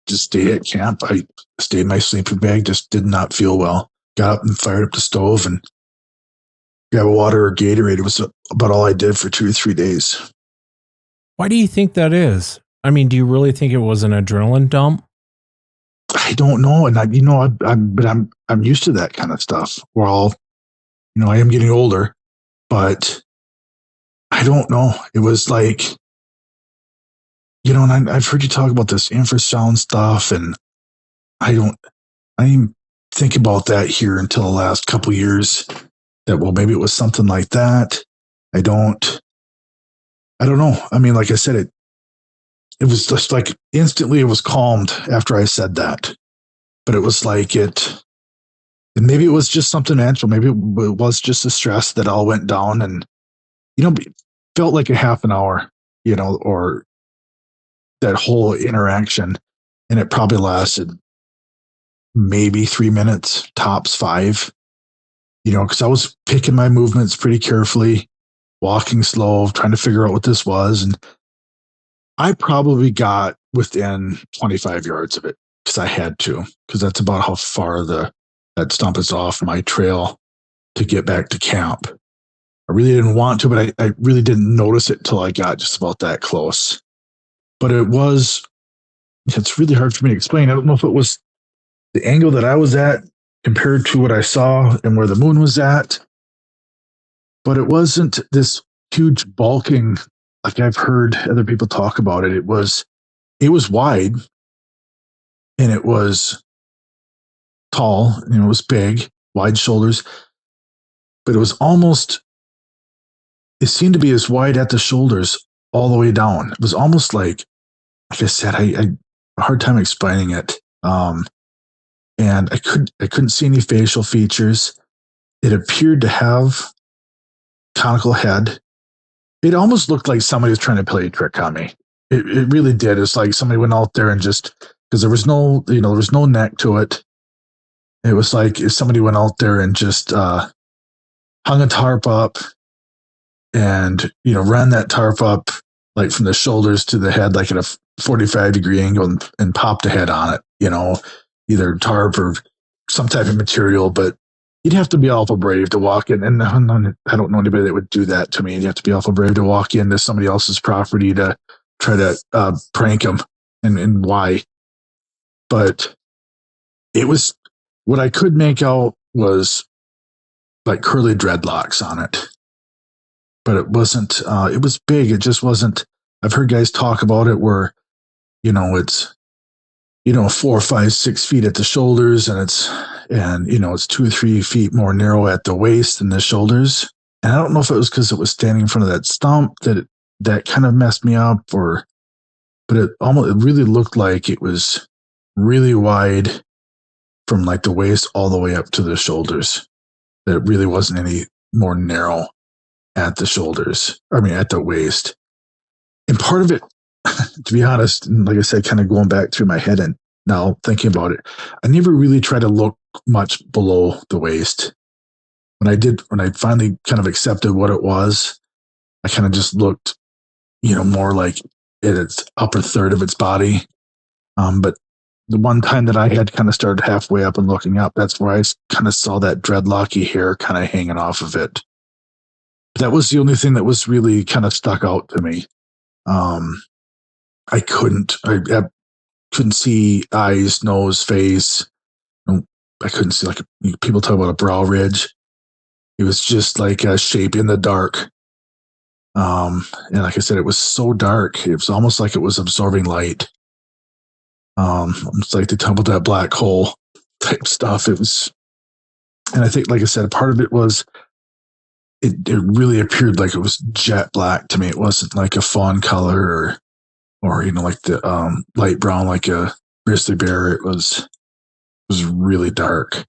stayed at camp. I stayed in my sleeping bag, just did not feel well. Got up and fired up the stove and grabbed water or Gatorade. It was about all I did for 2 or 3 days. Why do you think that is? I mean, do you really think it was an adrenaline dump? I don't know. And I'm used to that kind of stuff. Well, I am getting older, but I don't know. It was like, and I've heard you talk about this infrasound stuff, and I didn't think about that here until the last couple of years. That maybe it was something like that. I don't know. I mean, like I said, it was just like instantly it was calmed after I said that, but it was like and maybe it was just something natural. Maybe it was just the stress that all went down, and it felt like a half an hour, or that whole interaction, and it probably lasted maybe 3 minutes, tops 5. Because I was picking my movements pretty carefully, walking slow, trying to figure out what this was, and I probably got within 25 yards of it because I had to, because that's about how far that stump is off my trail to get back to camp. I really didn't want to, but I really didn't notice it till I got just about that close. But it's really hard for me to explain. I don't know if it was the angle that I was at compared to what I saw and where the moon was at, but it wasn't this huge bulking like I've heard other people talk about it. It was wide and it was tall, it was big, wide shoulders, but it seemed to be as wide at the shoulders all the way down. It was almost like I said, I a hard time explaining it. And I couldn't see any facial features. It appeared to have conical head. It almost looked like somebody was trying to play a trick on me. It really did. It's like somebody went out there and just, because there was no neck to it. It was like if somebody went out there and just hung a tarp up and, ran that tarp up like from the shoulders to the head, like at a 45-degree angle and popped a head on it, either tarp or some type of material, but you'd have to be awful brave to walk in. And I don't know anybody that would do that to me. You'd have to be awful brave to walk into somebody else's property to try to prank them and why. But it was, what I could make out was like curly dreadlocks on it. But it wasn't, it was big. It just wasn't, I've heard guys talk about it where, it's, 4, 5, 6 feet at the shoulders and it's 2 or 3 feet more narrow at the waist than the shoulders. And I don't know if it was because it was standing in front of that stump that kind of messed me up, but it really looked like it was really wide from like the waist all the way up to the shoulders. That it really wasn't any more narrow at the shoulders. At the waist. And part of it, to be honest, and like I said, kind of going back through my head and now thinking about it, I never really tried to look much below the waist. When I finally kind of accepted what it was, I kind of just looked, more like at its upper third of its body. But the one time that I had kind of started halfway up and looking up, that's where I kind of saw that dreadlocky hair kind of hanging off of it. But that was the only thing that was really kind of stuck out to me. I couldn't see eyes, nose, face. I couldn't see, like, people talk about a brow ridge. It was just like a shape in the dark. And like I said, it was so dark. It was almost like it was absorbing light. It's like they talk about that black hole type stuff. It was, and I think, like I said, part of it was, it really appeared like it was jet black to me. It wasn't like a fawn color or like the light brown like a grizzly bear. It was really dark.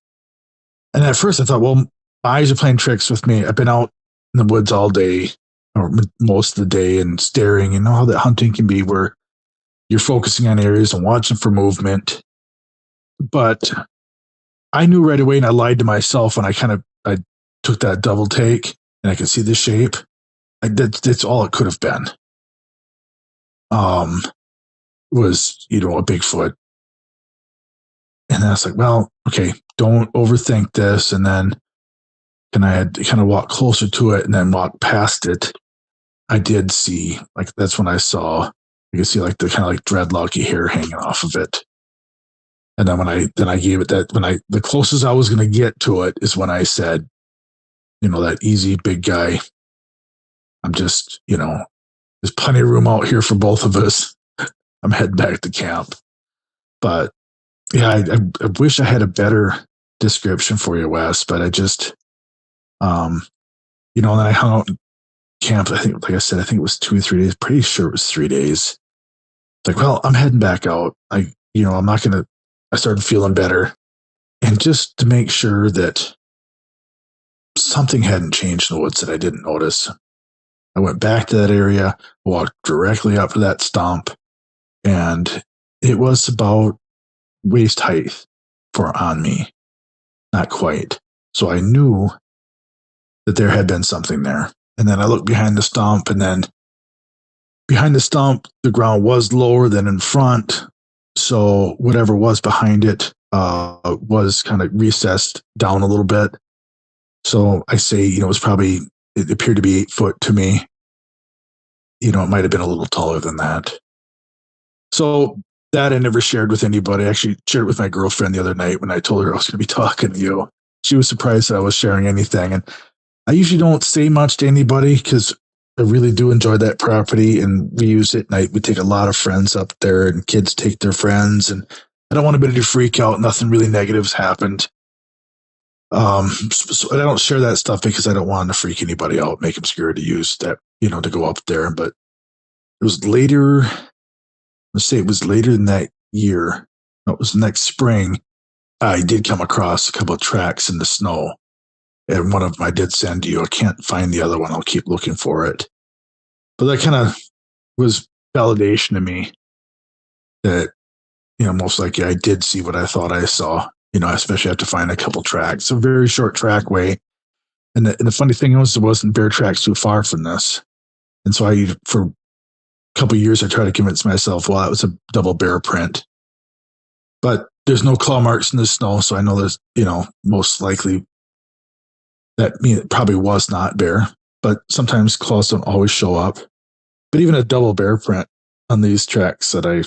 And at first I thought, well, my eyes are playing tricks with me. I've been out in the woods all day or most of the day and staring. You know how that hunting can be, where you're focusing on areas and watching for movement. But I knew right away, and I lied to myself when I took that double take and I could see the shape. That's all it could have been. Was, a Bigfoot. And then I was like, well, okay, don't overthink this. And then I had to kind of walk closer to it and then walk past it. I did see, like, that's when I saw, you could see like the kind of like dreadlocky hair hanging off of it. And then I gave it that, the closest I was going to get to it is when I said, that easy big guy, I'm just, there's plenty of room out here for both of us. I'm heading back to camp. But yeah, I wish I had a better description for you, Wes, but I just, and then I hung out in camp. I think, like I said, I think it was 2 or 3 days. Pretty sure it was 3 days. Like, well, I'm heading back out. I'm not going to, I started feeling better. And just to make sure that something hadn't changed in the woods that I didn't notice, I went back to that area, walked directly up to that stump, and it was about waist height on me. Not quite. So I knew that there had been something there. And then I looked behind the stump, and then behind the stump, the ground was lower than in front. So whatever was behind it was kind of recessed down a little bit. So I say, it was probably it appeared to be 8 foot to me. It might have been a little taller than that. So that I never shared with anybody. I actually shared it with my girlfriend the other night when I told her I was going to be talking to you. She was surprised that I was sharing anything. And I usually don't say much to anybody because I really do enjoy that property, and we use it at night. We take a lot of friends up there, and kids take their friends, and I don't want anybody to freak out. Nothing really negative's happened. So I don't share that stuff because I don't want to freak anybody out, make them scared to use that, to go up there. But it was later. Let's say it was later in that year. No, it was next spring. I did come across a couple of tracks in the snow. And one of them I did send to you. I can't find the other one. I'll keep looking for it. But that kind of was validation to me that, most likely I did see what I thought I saw. I especially have to find a couple tracks. A very short trackway. And the funny thing was, there wasn't bear tracks too far from this. And so for a couple of years, I tried to convince myself, well, that was a double bear print. But there's no claw marks in the snow, so I know there's, most likely that it probably was not bear. But sometimes claws don't always show up. But even a double bear print on these tracks that I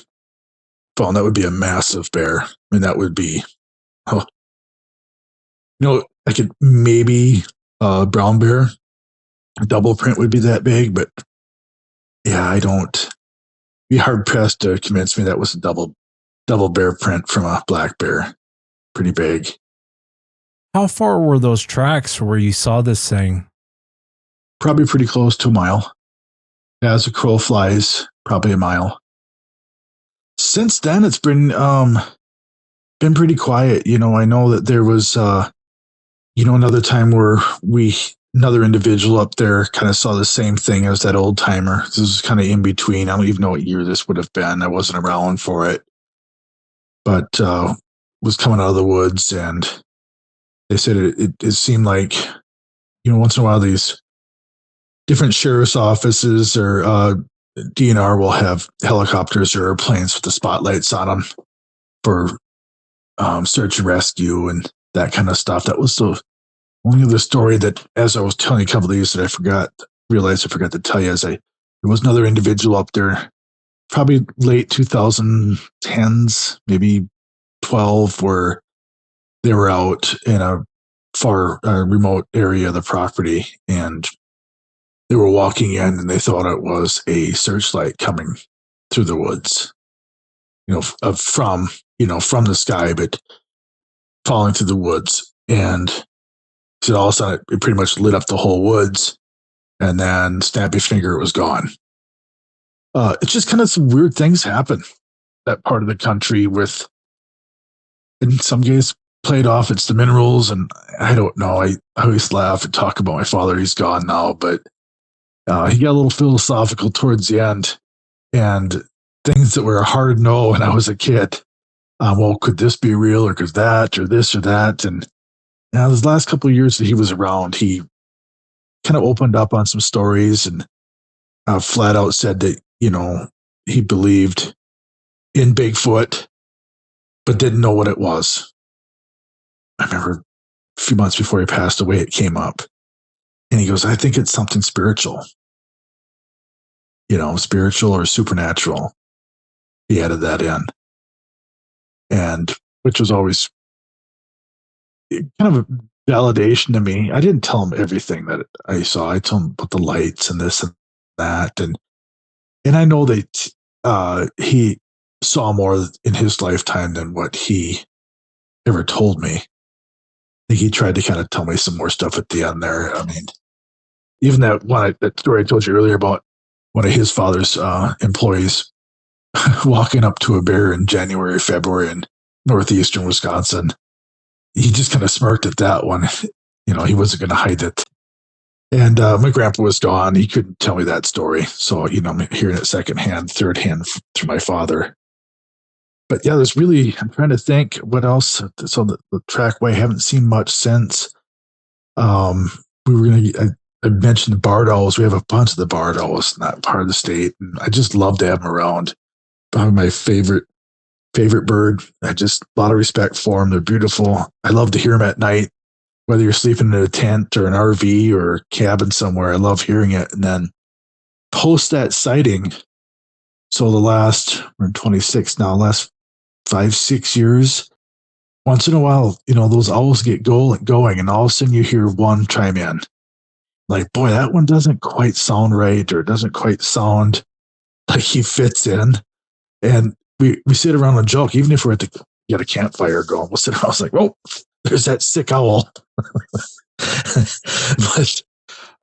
found, that would be a massive bear. I mean, that would be, I could maybe brown bear, a double print would be that big, but yeah, I don't. Be hard pressed to convince me that was a double bear print from a black bear. Pretty big. How far were those tracks where you saw this thing? Probably pretty close to a mile. As a crow flies, probably a mile. Since then, it's been pretty quiet. I know that there was, another time where another individual up there kind of saw the same thing as that old timer. This was kind of in between. I don't even know what year this would have been. I wasn't around for it, but was coming out of the woods, and they said it seemed like, once in a while these different sheriff's offices or DNR will have helicopters or airplanes with the spotlights on them for search and rescue and that kind of stuff. That was the only other story that, as I was telling you a couple of these, that I realized I forgot to tell you, there was another individual up there, probably late 2010s, maybe 12, where they were out in a far remote area of the property, and they were walking in, and they thought it was a searchlight coming through the woods, from the sky, but falling through the woods. And so all of a sudden it pretty much lit up the whole woods, and then snap your finger, it was gone. It's just kind of some weird things happen that part of the country with, in some cases, played off it's the minerals, and I don't know. I always laugh and talk about my father. He's gone now, but he got a little philosophical towards the end, and things that were a hard no when I was a kid. Well, could this be real, or could that, or this or that? And now, those last couple of years that he was around, he kind of opened up on some stories and flat out said that, he believed in Bigfoot, but didn't know what it was. I remember a few months before he passed away, it came up. And he goes, I think it's something spiritual. Spiritual or supernatural. He added that in. And which was always kind of a validation to me. I didn't tell him everything that I saw. I told him about the lights and this and that. And I know that he saw more in his lifetime than what he ever told me. I think he tried to kind of tell me some more stuff at the end there. I mean, even that story I told you earlier about one of his father's employees walking up to a bear in January, February in northeastern Wisconsin. He just kind of smirked at that one. He wasn't going to hide it. And my grandpa was gone. He couldn't tell me that story. So, I'm hearing it secondhand, third hand through my father. But yeah, I'm trying to think what else. So the trackway, I haven't seen much since. I mentioned the barred owls. We have a bunch of the barred owls in that part of the state. And I just love to have them around. Probably my favorite bird. I just, a lot of respect for them. They're beautiful. I love to hear them at night whether you're sleeping in a tent or an RV or a cabin somewhere. I love hearing it. And then post that sighting. So we're in 26 now, last 5-6 years. Once in a while, those owls get going, and all of a sudden you hear one chime in. Like, boy, that one doesn't quite sound right, or doesn't quite sound like he fits in. And we sit around and joke, even if we're get a campfire going, we'll sit around. I was like, "Whoa, there's that sick owl."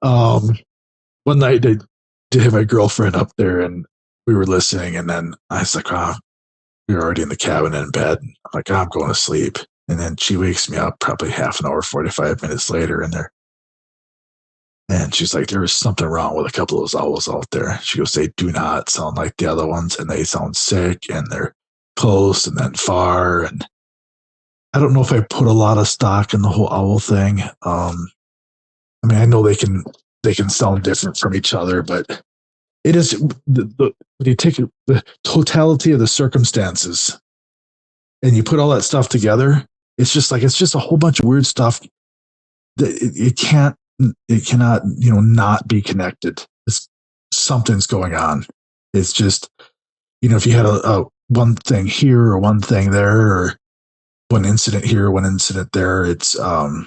But one night I did have my girlfriend up there, and we were listening, and then I was like, we were already in the cabin in bed. I'm like, I'm going to sleep. And then she wakes me up probably half an hour, 45 minutes later, and she's like, there was something wrong with a couple of those owls out there. She goes, they do not sound like the other ones, and they sound sick, and they're close and then far. And I don't know if I put a lot of stock in the whole owl thing. I mean, I know they can sound different from each other, but it is when you take the totality of the circumstances and you put all that stuff together, it's just a whole bunch of weird stuff that it cannot not be connected. Something's going on. It's just, if you had a one thing here or one thing there, or one incident here, one incident there, it's that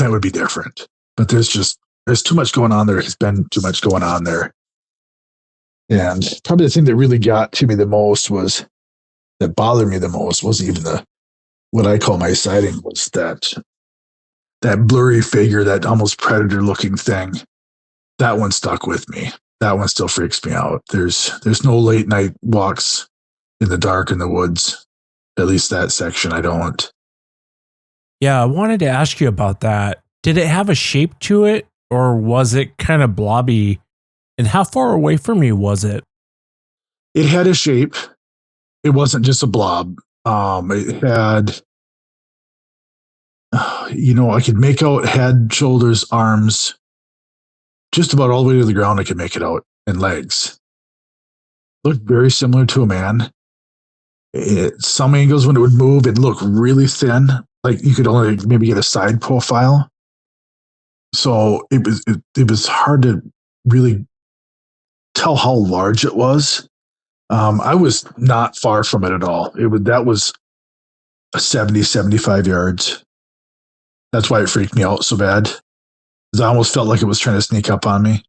would be different. But there's too much going on there. There's been too much going on there. And probably the thing that really got to me the most that bothered me the most wasn't even what I call my sighting, was that blurry figure, that almost predator looking thing. That one stuck with me. That one still freaks me out. There's no late night walks in the dark in the woods. At least that section I don't. Yeah, I wanted to ask you about that. Did it have a shape to it, or was it kind of blobby? And how far away from you was it? It had a shape. It wasn't just a blob. It had, I could make out head, shoulders, arms, just about all the way to the ground. I could make it out, and legs. Looked very similar to a man. Some angles when it would move, it looked really thin. Like you could only maybe get a side profile. So it was hard to really tell how large it was. I was not far from it at all. That was a 70, 75 yards. That's why it freaked me out so bad, because I almost felt like it was trying to sneak up on me.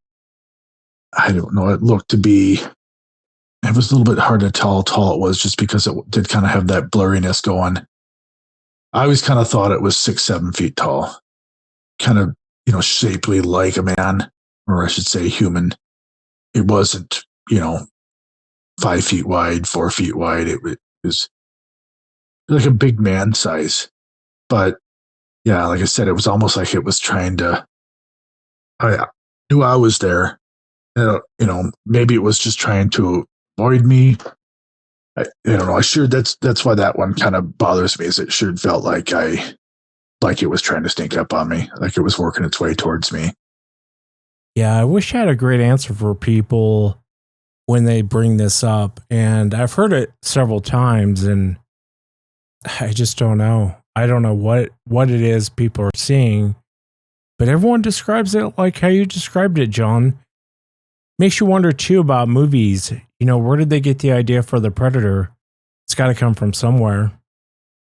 I don't know. It was a little bit hard to tell how tall it was, just because it did kind of have that blurriness going. I always kind of thought it was 6-7 feet tall, kind of, shapely like a man, or I should say human. It wasn't, 5 feet wide, 4 feet wide. It was like a big man size. But yeah, like I said, it was almost like it was trying to, I knew I was there. Maybe it was just trying to avoid me. I don't know. That's why that one kind of bothers me, is it sure felt like it was trying to sneak up on me, like it was working its way towards me. Yeah, I wish I had a great answer for people when they bring this up. And I've heard it several times, and I just don't know. I don't know what it is people are seeing, but everyone describes it like how you described it, John. Makes you wonder too about movies. Where did they get the idea for the Predator? It's got to come from somewhere.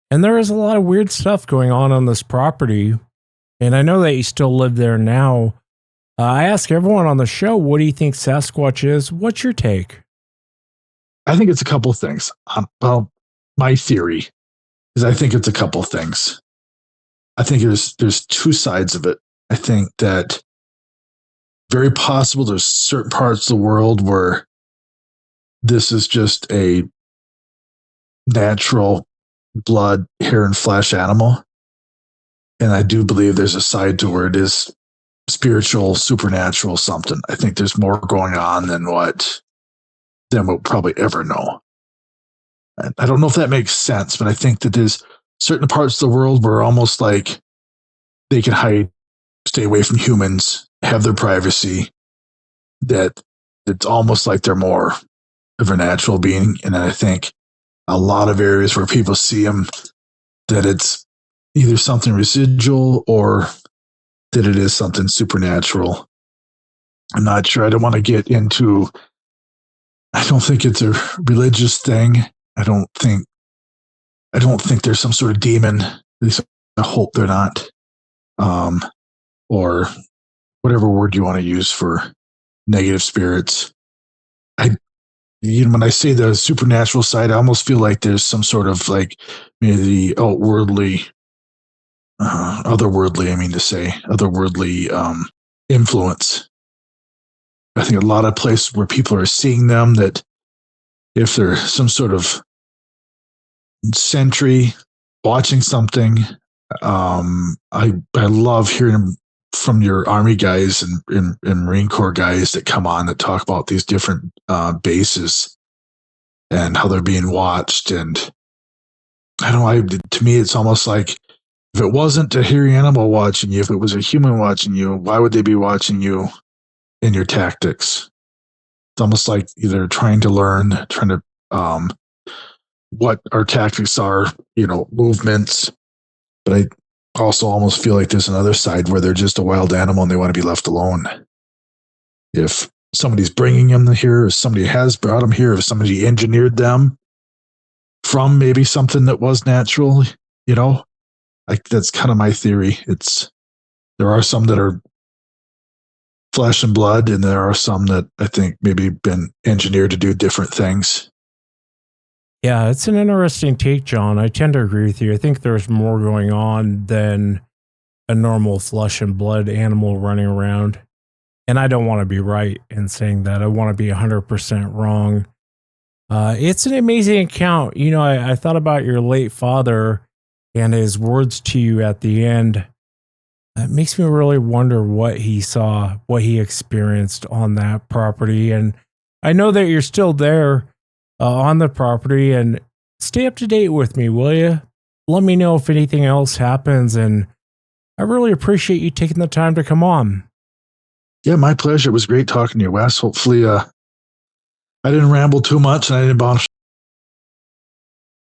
And there is a lot of weird stuff going on this property. And I know that you still live there now. I ask everyone on the show, what do you think Sasquatch is? What's your take? I think it's a couple of things. My theory is I think it's a couple of things. I think there's two sides of it. I think that very possible there's certain parts of the world where this is just a natural blood, hair, and flesh animal. And I do believe there's a side to where it is spiritual, supernatural, something. I think there's more going on than we'll probably ever know. And I don't know if that makes sense, but I think that there's certain parts of the world where almost like they can hide, stay away from humans, have their privacy, that it's almost like they're more of a natural being. And I think a lot of areas where people see them, that it's, either something residual or that it is something supernatural. I'm not sure. I don't want to get into, I don't think it's a religious thing. I don't think there's some sort of demon. At least I hope they're not. Or whatever word you want to use for negative spirits. When I say the supernatural side, I almost feel like there's some sort of like maybe the otherworldly, influence. I think a lot of places where people are seeing them, that if there's some sort of sentry watching something, I love hearing from your Army guys and Marine Corps guys that come on that talk about these different bases and how they're being watched. And I don't know, to me, it's almost like if it wasn't a hairy animal watching you, if it was a human watching you, why would they be watching you in your tactics? It's almost like either trying to what our tactics are, movements. But I also almost feel like there's another side where they're just a wild animal and they want to be left alone. If somebody's bringing them here, or somebody has brought them here, if somebody engineered them from maybe something that was natural, that's kind of my theory. There are some that are flesh and blood, and there are some that I think maybe been engineered to do different things. Yeah, it's an interesting take, John. I tend to agree with you. I think there's more going on than a normal flesh and blood animal running around. And I don't want to be right in saying that. I want to be 100% wrong. It's an amazing account. I thought about your late father and his words to you at the end. It makes me really wonder what he saw, what he experienced on that property. And I know that you're still there on the property, and stay up to date with me, will you? Let me know if anything else happens, and I really appreciate you taking the time to come on. Yeah, my pleasure. It was great talking to you, Wes. Hopefully I didn't ramble too much and I didn't